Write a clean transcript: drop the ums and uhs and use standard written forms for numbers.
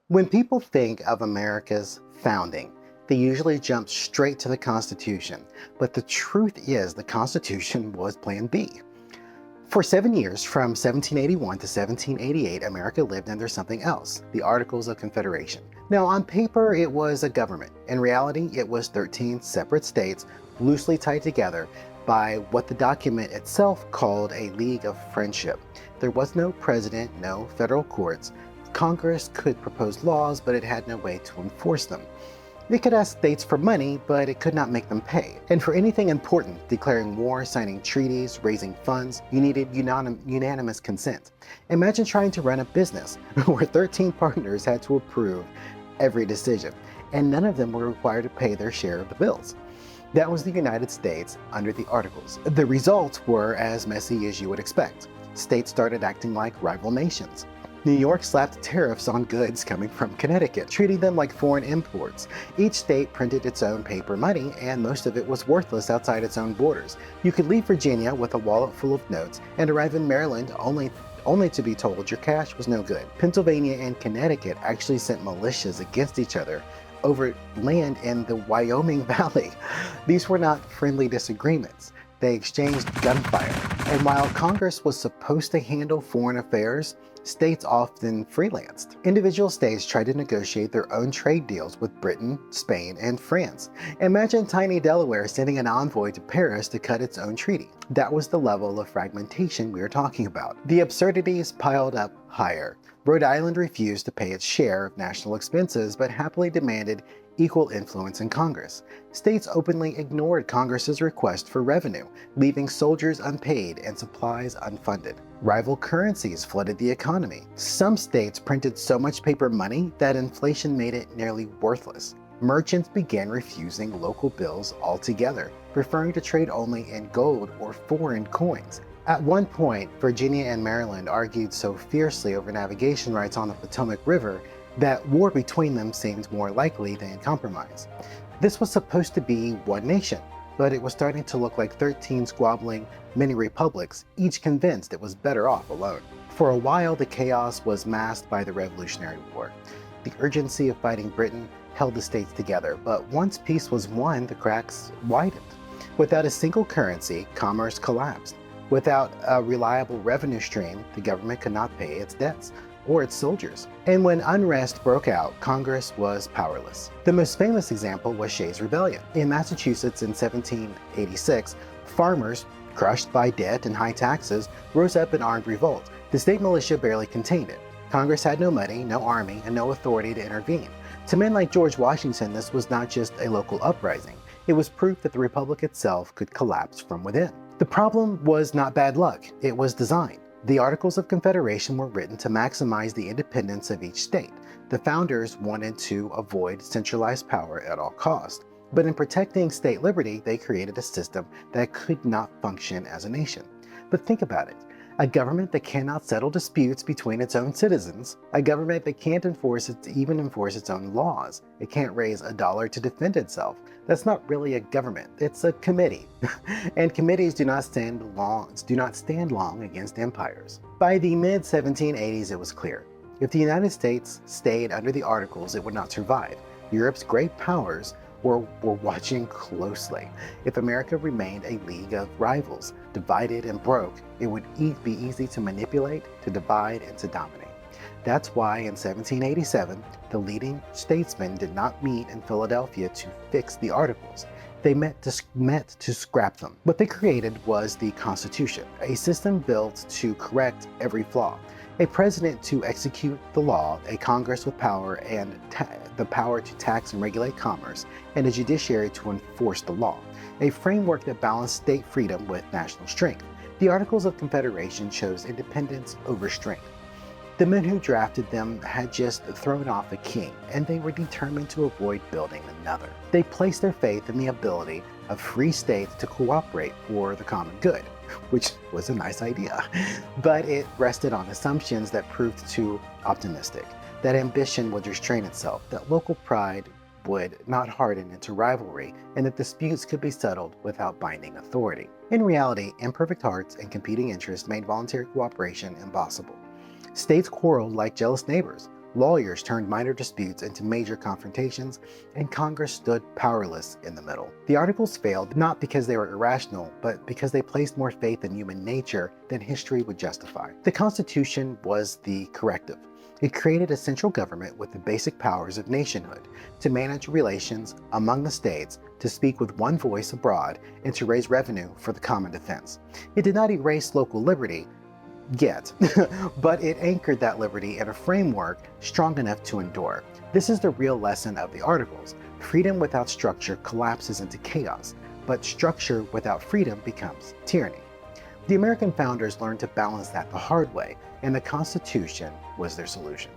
When people think of America's founding, they usually jump straight to the Constitution, but the truth is the Constitution was Plan B. For 7 years, from 1781 to 1788, America lived under something else, the Articles of Confederation. Now, on paper, it was a government. In reality, it was 13 separate states loosely tied together by what the document itself called a League of Friendship. There was no president, no federal courts. Congress could propose laws, but it had no way to enforce them. It could ask states for money, but it could not make them pay. And for anything important, declaring war, signing treaties, raising funds, you needed unanimous consent. Imagine trying to run a business where 13 partners had to approve every decision, and none of them were required to pay their share of the bills. That was the United States under the Articles. The results were as messy as you would expect. States started acting like rival nations. New York slapped tariffs on goods coming from Connecticut, treating them like foreign imports. Each state printed its own paper money, and most of it was worthless outside its own borders. You could leave Virginia with a wallet full of notes and arrive in Maryland only to be told your cash was no good. Pennsylvania and Connecticut actually sent militias against each other over land in the Wyoming Valley. These were not friendly disagreements. They exchanged gunfire. And while Congress was supposed to handle foreign affairs, states often freelanced. Individual states tried to negotiate their own trade deals with Britain, Spain, and France. Imagine tiny Delaware sending an envoy to Paris to cut its own treaty. That was the level of fragmentation we were talking about. The absurdities piled up higher. Rhode Island refused to pay its share of national expenses, but happily demanded equal influence in Congress. States openly ignored Congress's request for revenue, leaving soldiers unpaid and supplies unfunded. Rival currencies flooded the economy. Some states printed so much paper money that inflation made it nearly worthless. Merchants began refusing local bills altogether, preferring to trade only in gold or foreign coins. At one point, Virginia and Maryland argued so fiercely over navigation rights on the Potomac River that war between them seemed more likely than compromise. This was supposed to be one nation, but it was starting to look like 13 squabbling mini republics, each convinced it was better off alone. For a while, the chaos was masked by the Revolutionary War. The urgency of fighting Britain held the states together, but once peace was won, the cracks widened. Without a single currency, commerce collapsed. Without a reliable revenue stream, the government could not pay its debts or its soldiers. And when unrest broke out, Congress was powerless. The most famous example was Shays Rebellion. In Massachusetts in 1786, farmers, crushed by debt and high taxes, rose up in armed revolt. The state militia barely contained it. Congress had no money, no army, and no authority to intervene. To men like George Washington, this was not just a local uprising. It was proof that the republic itself could collapse from within. The problem was not bad luck, it was design. The Articles of Confederation were written to maximize the independence of each state. The founders wanted to avoid centralized power at all costs. But in protecting state liberty, they created a system that could not function as a nation. But think about it. A government that cannot settle disputes between its own citizens, a government that can't even enforce its own laws, it can't raise a dollar to defend itself. That's not really a government, it's a committee. And committees do not stand long against empires. By the mid-1780s, it was clear. If the United States stayed under the Articles, it would not survive. Europe's great powers were watching closely. If America remained a league of rivals, divided and broke, it would be easy to manipulate, to divide, and to dominate. That's why in 1787, the leading statesmen did not meet in Philadelphia to fix the Articles. They met to scrap them. What they created was the Constitution, a system built to correct every flaw. A president to execute the law, a Congress with power and the power to tax and regulate commerce, and a judiciary to enforce the law. A framework that balanced state freedom with national strength. The Articles of Confederation chose independence over strength. The men who drafted them had just thrown off a king, and they were determined to avoid building another. They placed their faith in the ability of free states to cooperate for the common good, which was a nice idea. But it rested on assumptions that proved too optimistic, that ambition would restrain itself, that local pride would not harden into rivalry, and that disputes could be settled without binding authority. In reality, imperfect hearts and competing interests made voluntary cooperation impossible. States quarreled like jealous neighbors. Lawyers turned minor disputes into major confrontations, and Congress stood powerless in the middle. The Articles failed not because they were irrational, but because they placed more faith in human nature than history would justify. The Constitution was the corrective. It created a central government with the basic powers of nationhood, to manage relations among the states, to speak with one voice abroad, and to raise revenue for the common defense. It did not erase local liberty, yet, but it anchored that liberty in a framework strong enough to endure. This is the real lesson of the Articles. Freedom without structure collapses into chaos, but structure without freedom becomes tyranny. The American founders learned to balance that the hard way, and the Constitution was their solution.